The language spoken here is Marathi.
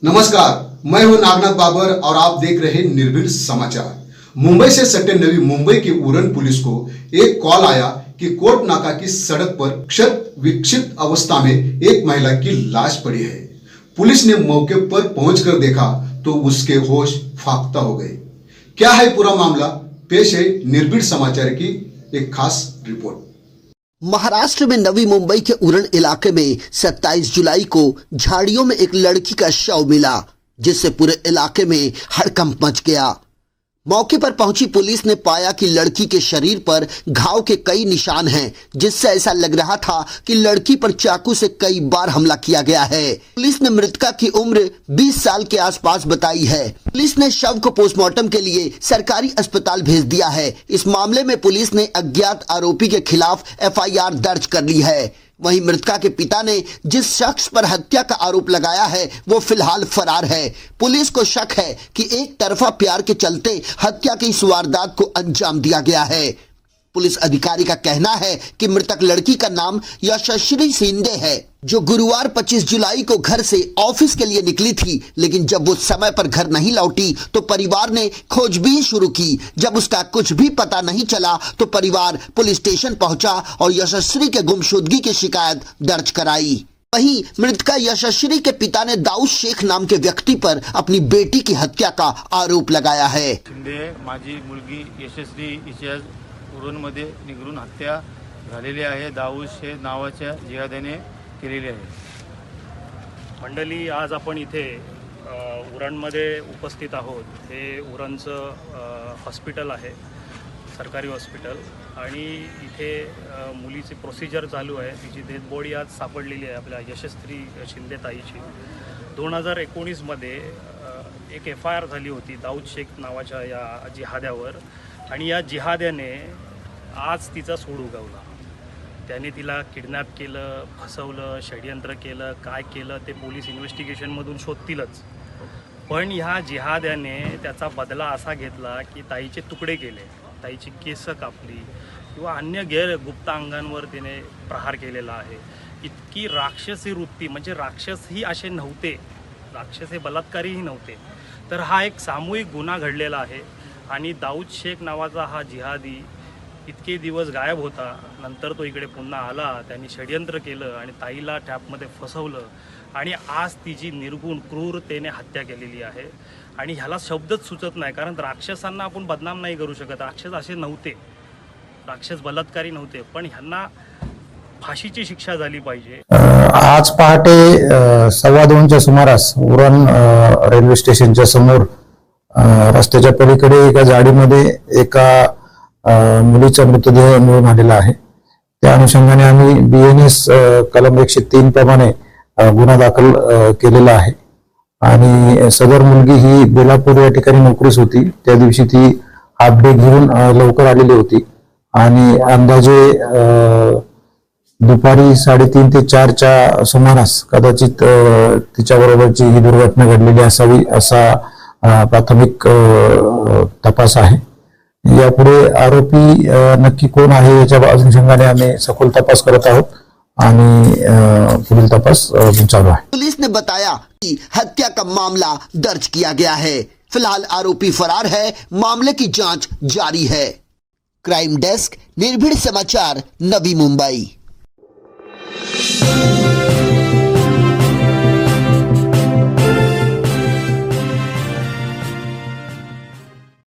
नमस्कार, मैं हूं नागनाथ बाबर और आप देख रहे हैं निर्भीड समाचार। मुंबई से सटे नवी मुंबई की उरण पुलिस को एक कॉल आया कि कोर्ट नाका की सड़क पर क्षत विक्षिप्त अवस्था में एक महिला की लाश पड़ी है। पुलिस ने मौके पर पहुंचकर देखा तो उसके होश फाख्ता हो गए। क्या है पूरा मामला, पेश है निर्भीड समाचार की एक खास रिपोर्ट। महाराष्ट्र में नवी मुंबई के उरण इलाके में 27 जुलाई को झाड़ियों में एक लड़की का शव मिला, जिससे पूरे इलाके में हड़कंप मच गया। मौके पर पहुंची पुलिस ने पाया कि लड़की के शरीर पर घाव के कई निशान हैं, जिससे ऐसा लग रहा था कि लड़की पर चाकू से कई बार हमला किया गया है। पुलिस ने मृतका की उम्र 20 साल के आसपास बताई है। पुलिस ने शव को पोस्टमार्टम के लिए सरकारी अस्पताल भेज दिया है। इस मामले में पुलिस ने अज्ञात आरोपी के खिलाफ FIR दर्ज कर ली है। वहीं मृतका के पिता ने जिस शख्स पर हत्या का आरोप लगाया है वो फिलहाल फरार है। पुलिस को शक है कि एक तरफा प्यार के चलते हत्या की इस वारदात को अंजाम दिया गया है। पुलिस अधिकारी का कहना है कि मृतक लड़की का नाम यशस्वी शिंदे है, जो गुरुवार 25 जुलाई को घर से ऑफिस के लिए निकली थी, लेकिन जब वो समय पर घर नहीं लौटी तो परिवार ने खोजबीन शुरू की। जब उसका कुछ भी पता नहीं चला तो परिवार पुलिस स्टेशन पहुंचा और यशस्वी के गुमशुदगी की शिकायत दर्ज कराई। वहीं मृतका यशस्वी के पिता ने दाऊद शेख नाम के व्यक्ति पर अपनी बेटी की हत्या का आरोप लगाया है। शिंदे माझी मुलगी यशस्वी हिच्या उरणमध्ये निगरून हत्या झालेली आहे। दाऊद शेख नावाच्या जिहाद्याने केलेली आहे। मंडळी, आज आपण इथे उरणमध्ये उपस्थित आहोत। हे उरणचं हॉस्पिटल आहे, सरकारी हॉस्पिटल, आणि इथे मुलीची प्रोसिजर चालू आहे। तिची डेथ बॉडी आज सापडलेली आहे आपल्या यशस्वी शिंदे ताईची। 2019 मध्ये एक FIR झाली होती दाऊद शेख नावाच्या या जिहाद्यावर, आणि या जिहाद्याने आज तिचा सूड उगवला। त्याने तिला किडनॅप केलं, फसवलं, षडयंत्र केलं, काय केलं ते पोलीस इन्व्हेस्टिगेशनमधून शोधतीलच। पण ह्या जिहाद्याने त्याचा बदला असा घेतला की ताईचे तुकडे केले, ताईची केस कापली किंवा अन्य गुप्त अंगांवर तिने प्रहार केलेला आहे। इतकी राक्षसी वृत्ती, म्हणजे राक्षसही असे नव्हते, राक्षस हे बलात्कारीही नव्हते। तर हा एक सामूहिक गुन्हा घडलेला आहे। आणि दाऊद शेख नावाचा हा जिहादी इतके दिवस गायब होता, नंतर तो इकडे पुन्हा आला, त्यांनी षडयंत्र केलं आणि ताईला ट्रॅपमध्ये फसवलं, आणि आज तिची निर्गुण क्रूरतेने हत्या केलेली आहे। आणि ह्याला शब्दच सुचत नाही, कारण राक्षसांना आपण बदनाम नाही करू शकत। राक्षस असे नव्हते, राक्षस बलात्कारी नव्हते, पण ह्यांना फाशीची शिक्षा झाली पाहिजे। आज पहाटे 2:15च्या सुमारास उरण रेल्वे स्टेशनच्या समोर रस्त्याच्या पलीकडे एका झाडीमध्ये एका मुलीचा मृतदेह मिळून आलेला आहे। त्या अनुषंगाने आम्ही BNS कलम 103 प्रमाणे गुन्हा दाखल केलेला आहे। आणि सदर मुलगी ही बेलापूर या ठिकाणी नोकरीस होती। त्या दिवशी ती हाफ डे घेऊन लवकर आलेली होती, आणि अंदाजे दुपारी 3:30 ते 4च्या सुमारास कदाचित तिच्याबरोबरची ही दुर्घटना घडलेली असावी असा प्राथमिक तपास आहे। यापुढे आरोपी नक्की कोण आहे याच्या अनुषंगाने आम्ही सखोल तपास करत आहोत, आणि पुढील तपास चालू आहे। पुलिस ने बताया कि हत्या का मामला दर्ज किया गया है। फिलहाल आरोपी फरार है, मामले की जांच जारी है। क्राइम डेस्क, निर्भीड समाचार, नवी मुंबई।